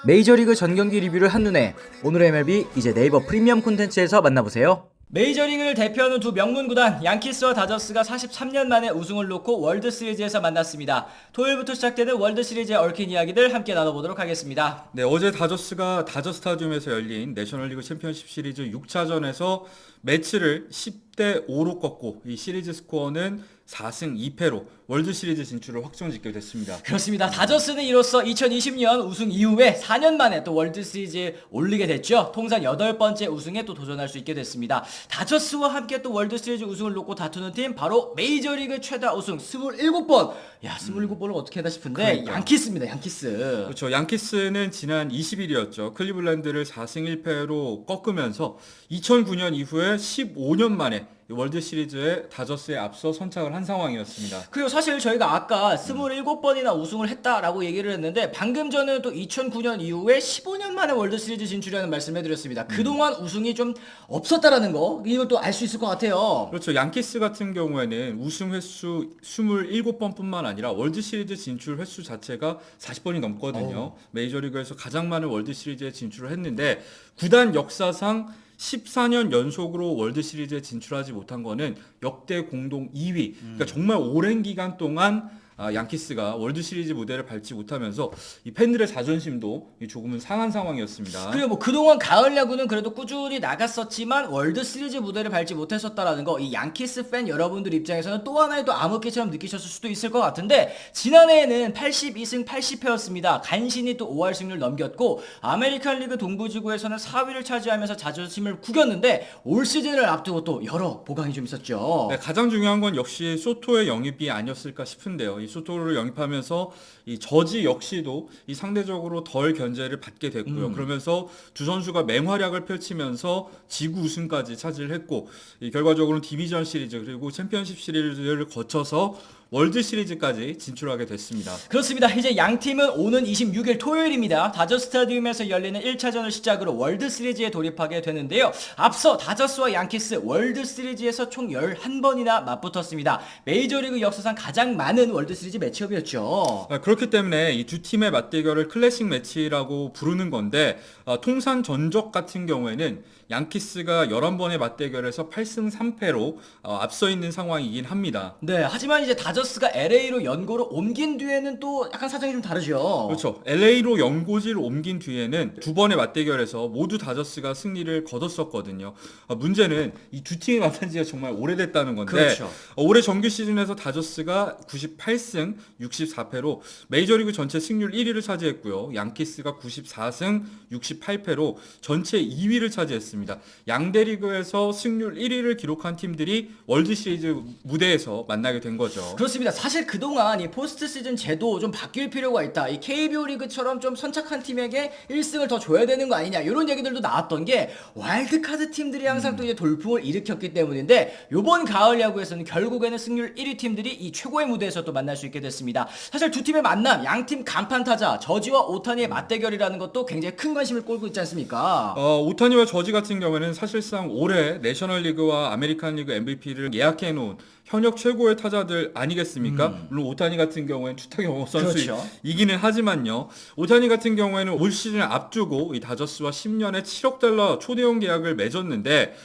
메이저리그 전경기 리뷰를 한눈에 오늘의 MLB 이제 네이버 프리미엄 콘텐츠에서 만나보세요. 메이저리그를 대표하는 두 명문 구단 양키스와 다저스가 43년 만에 우승을 놓고 월드시리즈에서 만났습니다. 토요일부터 시작되는 월드시리즈의 얽힌 이야기들 함께 나눠보도록 하겠습니다. 네, 어제 다저스가 다저 스타디움에서 열린 내셔널리그 챔피언십 시리즈 6차전에서 매치를 10대 5로 꺾고 이 시리즈 스코어는 4승 2패로 월드 시리즈 진출을 확정짓게 됐습니다. 그렇습니다. 다저스는 이로써 2020년 우승 이후에 4년 만에 또 월드시리즈에 올리게 됐죠. 통산 8번째 우승에 또 도전할 수 있게 됐습니다. 다저스와 함께 또 월드시리즈 우승을 놓고 다투는 팀 바로 메이저리그 최다 우승 27번. 야, 27번을 어떻게 하다 싶은데 그러니까요. 양키스입니다. 양키스. 그렇죠. 양키스는 지난 20일이었죠. 클리블랜드를 4승 1패로 꺾으면서 2009년 이후에 15년 만에 월드 시리즈에 다저스에 앞서 선착을 한 상황이었습니다. 그리고 사실 저희가 아까 27번이나 우승을 했다라고 얘기를 했는데 방금 전에 또 2009년 이후에 15년 만에 월드시리즈 진출이라는 말씀을 해드렸습니다. 그동안 우승이 좀 없었다라는 거 이걸 또 알 수 있을 것 같아요. 그렇죠. 양키스 같은 경우에는 우승 횟수 27번뿐만 아니라 월드 시리즈 진출 횟수 자체가 40번이 넘거든요. 메이저리그에서 가장 많은 월드 시리즈에 진출을 했는데 구단 역사상 14년 연속으로 월드 시리즈에 진출하지 못한 거는 역대 공동 2위. 그러니까 정말 오랜 기간 동안 양키스가 월드 시리즈 무대를 밟지 못하면서 이 팬들의 자존심도 조금은 상한 상황이었습니다. 그리고 뭐 그동안 가을 야구는 그래도 꾸준히 나갔었지만 월드 시리즈 무대를 밟지 못했었다라는 거 이 양키스 팬 여러분들 입장에서는 또 하나의 또 암흑기처럼 느끼셨을 수도 있을 것 같은데 지난해에는 82승 80패였습니다. 간신히 또 5할 승률 넘겼고 아메리칸 리그 동부지구에서는 4위를 차지하면서 자존심을 구겼는데 올 시즌을 앞두고 또 여러 보강이 좀 있었죠. 네, 가장 중요한 건 역시 소토의 영입이 아니었을까 싶은데요. 이 소토를 영입하면서 이 저지 역시도 이 상대적으로 덜 견제를 받게 됐고요. 그러면서 두 선수가 맹활약을 펼치면서 지구 우승까지 차지를 했고 이 결과적으로는 디비전 시리즈 그리고 챔피언십 시리즈를 거쳐서 월드 시리즈까지 진출하게 됐습니다. 그렇습니다. 이제 양 팀은 오는 26일 토요일입니다. 다저 스타디움에서 열리는 1차전을 시작으로 월드 시리즈에 돌입하게 되는데요. 앞서 다저스와 양키스 월드 시리즈에서 총 11번이나 맞붙었습니다. 메이저리그 역사상 가장 많은 월드 시리즈 매치업이었죠. 그렇기 때문에 이 두 팀의 맞대결을 클래식 매치라고 부르는 건데 통산 전적 같은 경우에는 양키스가 11번의 맞대결에서 8승 3패로 앞서 있는 상황이긴 합니다. 네, 하지만 이제 다저스가 LA로 연고로 옮긴 뒤에는 또 약간 사정이 좀 다르죠. 그렇죠. LA로 연고지를 옮긴 뒤에는 두 번의 맞대결에서 모두 다저스가 승리를 거뒀었거든요. 문제는 이 두 팀이 만난 지가 정말 오래됐다는 건데 그렇죠. 올해 정규 시즌에서 다저스가 98승 64패로 메이저리그 전체 승률 1위를 차지했고요. 양키스가 94승 68패로 전체 2위를 차지했습니다. 양대 리그에서 승률 1위를 기록한 팀들이 월드 시리즈 무대에서 만나게 된 거죠. 그렇습니다. 사실 그동안 이 포스트 시즌 제도 좀 바뀔 필요가 있다. 이 KBO 리그처럼 좀 선착한 팀에게 1승을 더 줘야 되는 거 아니냐. 이런 얘기들도 나왔던 게 와일드카드 팀들이 항상 또 이제 돌풍을 일으켰기 때문인데 요번 가을 야구에서는 결국에는 승률 1위 팀들이 이 최고의 무대에서 또 만날 수 있게 됐습니다. 사실 두 팀의 만남, 양팀 간판 타자 저지와 오타니의 맞대결이라는 것도 굉장히 큰 관심을 끌고 있지 않습니까? 오타니와 저지 같은 경우에는 사실상 올해 내셔널리그와 아메리칸리그 MVP를 예약해 놓은 현역 최고의 타자들 아니겠습니까? 물론 오타니 같은 경우에는 추타경 그렇죠. 선수이기는 하지만요. 오타니 같은 경우에는 올 시즌을 앞두고 이 다저스와 10년에 7억 달러 초대형 계약을 맺었는데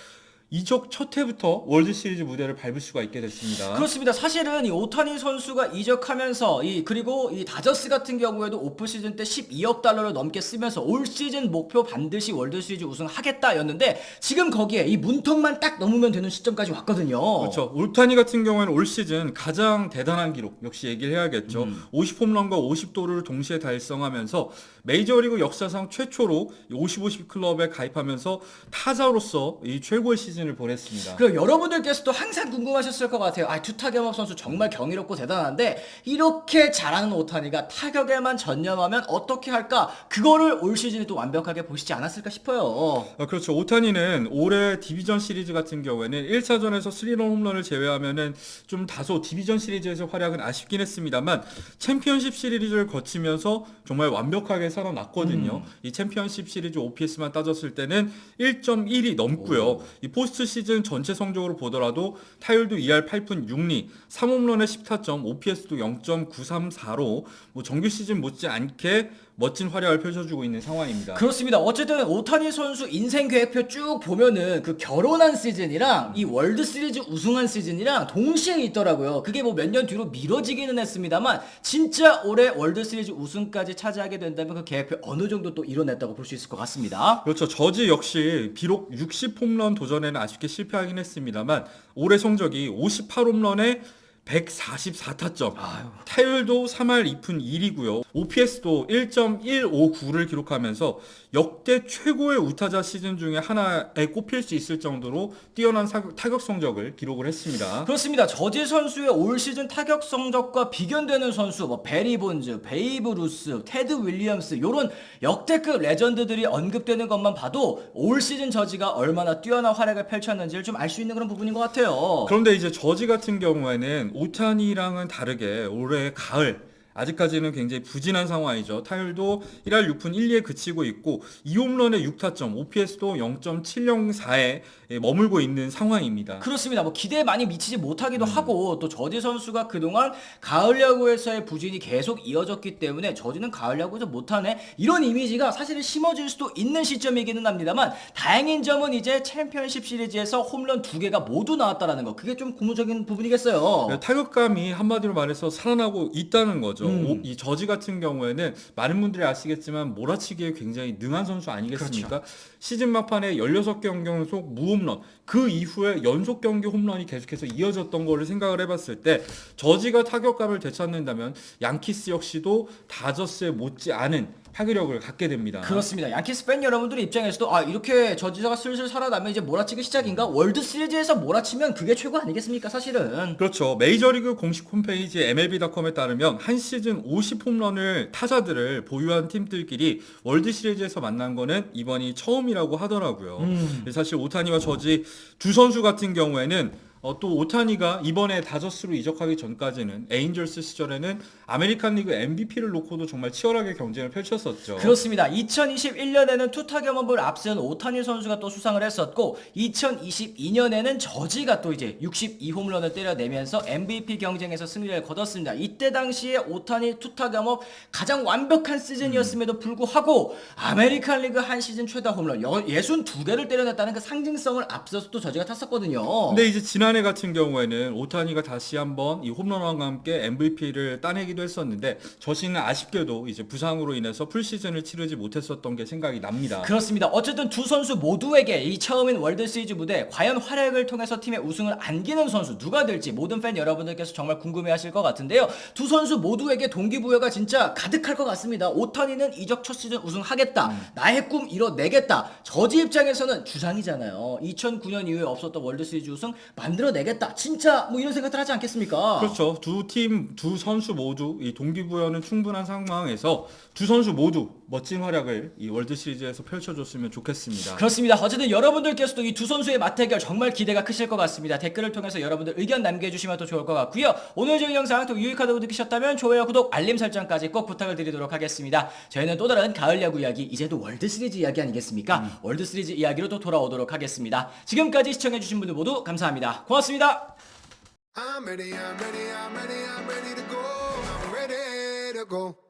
이적 첫 해부터 월드 시리즈 무대를 밟을 수가 있게 됐습니다. 그렇습니다. 사실은 이 오타니 선수가 이적하면서 그리고 이 다저스 같은 경우에도 오프 시즌 때 12억 달러를 넘게 쓰면서 올 시즌 목표 반드시 월드 시리즈 우승하겠다였는데 지금 거기에 이 문턱만 딱 넘으면 되는 시점까지 왔거든요. 그렇죠. 오타니 같은 경우에는 올 시즌 가장 대단한 기록 역시 얘기를 해야겠죠. 50홈런과 50도루를 동시에 달성하면서 메이저리그 역사상 최초로 50-50 클럽에 가입하면서 타자로서 이 최고의 시즌을 보냈습니다. 그리고 여러분들께서도 항상 궁금하셨을 것 같아요. 투타겸업 선수 정말 경이롭고 대단한데 이렇게 잘하는 오타니가 타격에만 전념하면 어떻게 할까? 그거를 올 시즌에 또 완벽하게 보시지 않았을까 싶어요. 그렇죠. 오타니는 올해 디비전 시리즈 같은 경우에는 1차전에서 3런 홈런을 제외하면은 좀 다소 디비전 시리즈에서 활약은 아쉽긴 했습니다만 챔피언십 시리즈를 거치면서 정말 완벽하게 살아났거든요. 이 챔피언십 시리즈 OPS만 따졌을 때는 1.1이 넘고요. 이 포스트 시즌 전체 성적으로 보더라도 타율도 2할 8푼 6리, 3홈런에 10타점, OPS도 0.934로 뭐 정규 시즌 못지않게 멋진 활약을 펼쳐주고 있는 상황입니다. 그렇습니다. 어쨌든 오타니 선수 인생 계획표 쭉 보면은 그 결혼한 시즌이랑 이 월드 시리즈 우승한 시즌이랑 동시에 있더라고요. 그게 뭐 몇 년 뒤로 미뤄지기는 했습니다만 진짜 올해 월드 시리즈 우승까지 차지하게 된다면 그 계획표 어느 정도 또 이뤄냈다고 볼 수 있을 것 같습니다. 그렇죠. 저지 역시 비록 60홈런 도전에는 아쉽게 실패하긴 했습니다만 올해 성적이 58홈런에 144타점, 타율도 3할 2푼 1이고요. OPS도 1.159를 기록하면서 역대 최고의 우타자 시즌 중에 하나에 꼽힐 수 있을 정도로 뛰어난 타격 성적을 기록을 했습니다. 그렇습니다. 저지 선수의 올 시즌 타격 성적과 비견되는 선수, 뭐 베리 본즈, 베이브 루스, 테드 윌리엄스 이런 역대급 레전드들이 언급되는 것만 봐도 올 시즌 저지가 얼마나 뛰어난 활약을 펼쳤는지를 좀 알 수 있는 그런 부분인 것 같아요. 그런데 이제 저지 같은 경우에는 오타니랑은 다르게 올해 가을 아직까지는 굉장히 부진한 상황이죠. 타율도 1할 6푼 1리에 그치고 있고 2홈런에 6타점, OPS도 0.704에 머물고 있는 상황입니다. 그렇습니다. 뭐 기대에 많이 미치지 못하기도 하고 또 저지 선수가 그동안 가을 야구에서의 부진이 계속 이어졌기 때문에 저지는 가을 야구에서 못하네 이런 이미지가 사실은 심어질 수도 있는 시점이기는 합니다만 다행인 점은 이제 챔피언십 시리즈에서 홈런 2개가 모두 나왔다라는 거 그게 좀 고무적인 부분이겠어요. 타격감이 한마디로 말해서 살아나고 있다는 거죠. 이 저지 같은 경우에는 많은 분들이 아시겠지만 몰아치기에 굉장히 능한 선수 아니겠습니까? 그렇죠. 시즌 막판에 16경기 연속 무홈런 그 이후에 연속 경기 홈런이 계속해서 이어졌던 거를 생각을 해봤을 때 저지가 타격감을 되찾는다면 양키스 역시도 다저스에 못지않은 파괴력을 갖게 됩니다. 그렇습니다. 양키스 팬 여러분들 입장에서도 아 이렇게 저지가 슬슬 살아나면 이제 몰아치기 시작인가? 월드 시리즈에서 몰아치면 그게 최고 아니겠습니까? 사실은. 그렇죠. 메이저리그 공식 홈페이지 MLB.com에 따르면 한 시즌 50홈런을 타자들을 보유한 팀들끼리 월드 시리즈에서 만난 거는 이번이 처음이라고 하더라고요. 사실 오타니와 저지 두 선수 같은 경우에는 또 오타니가 이번에 다저스로 이적하기 전까지는 에인절스 시절에는 아메리칸 리그 MVP를 놓고도 정말 치열하게 경쟁을 펼쳤었죠. 그렇습니다. 2021년에는 투타 경험을 앞세운 오타니 선수가 또 수상을 했었고 2022년에는 저지가 또 이제 62홈런을 때려내면서 MVP 경쟁에서 승리를 거뒀습니다. 이때 당시에 오타니 투타 경험 가장 완벽한 시즌이었음에도 불구하고 아메리칸 리그 한 시즌 최다 홈런 62개를 때려냈다는 그 상징성을 앞서서 또 저지가 탔었거든요. 근데 이제 지난해 같은 경우에는 오타니가 다시 한번 이 홈런왕과 함께 MVP를 따내기도 했었는데 저시는 아쉽게도 이제 부상으로 인해서 풀시즌을 치르지 못했었던 게 생각이 납니다. 그렇습니다. 어쨌든 두 선수 모두에게 이 처음인 월드 시리즈 무대 과연 활약을 통해서 팀의 우승을 안기는 선수 누가 될지 모든 팬 여러분들께서 정말 궁금해하실 것 같은데요. 두 선수 모두에게 동기부여가 진짜 가득할 것 같습니다. 오타니는 이적 첫 시즌 우승하겠다. 나의 꿈 이뤄내겠다. 저지 입장에서는 주장이잖아요. 2009년 이후에 없었던 월드 시리즈 우승 만들어내겠다. 진짜 뭐 이런 생각들 하지 않겠습니까? 그렇죠. 두 선수 모두 이 동기부여는 충분한 상황에서 두 선수 모두 멋진 활약을 이 월드 시리즈에서 펼쳐줬으면 좋겠습니다. 그렇습니다. 어쨌든 여러분들께서도 이 두 선수의 맞대결 정말 기대가 크실 것 같습니다. 댓글을 통해서 여러분들 의견 남겨주시면 더 좋을 것 같고요. 오늘 저희 영상 또 유익하다고 느끼셨다면 좋아요, 구독, 알림 설정까지 꼭 부탁을 드리도록 하겠습니다. 저희는 또 다른 가을 야구 이야기, 이제도 월드 시리즈 이야기 아니겠습니까? 월드 시리즈 이야기로 또 돌아오도록 하겠습니다. 지금까지 시청해주신 분들 모두 감사합니다. 고맙습니다. I'm ready to go. I'm ready to go.